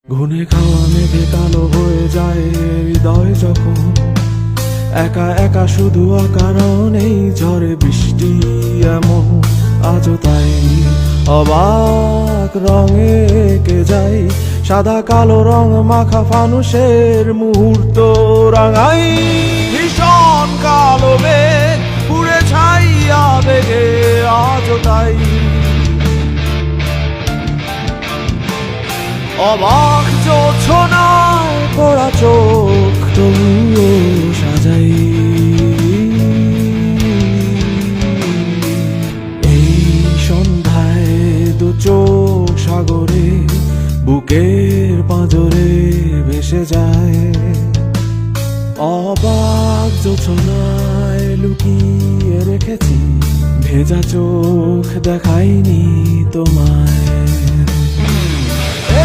ঘুনে খাওয়া মেঘে কালো হয়ে যায় হৃদয় যখন একা একা শুধু অকারণেই ঝড়ে বৃষ্টি এমন আজও তাই অবাক রঙে এঁকে যাই সাদা কালো রং মাখা ফানুষের মুহূর্ত রাঙাই ভীষণ কালো মেঘ পুড়ে ছাইয়া বেগে আজও তাই অবাক জোছনায় পড়া চোখ তবুও সাজাই এই সন্ধ্যায় দু চোখ সাগরে বুকের পাঁজরে ভেসে যায় অবাক জোছনায় লুকিয়ে রেখেছি ভেজা চোখ দেখাইনি তোমায়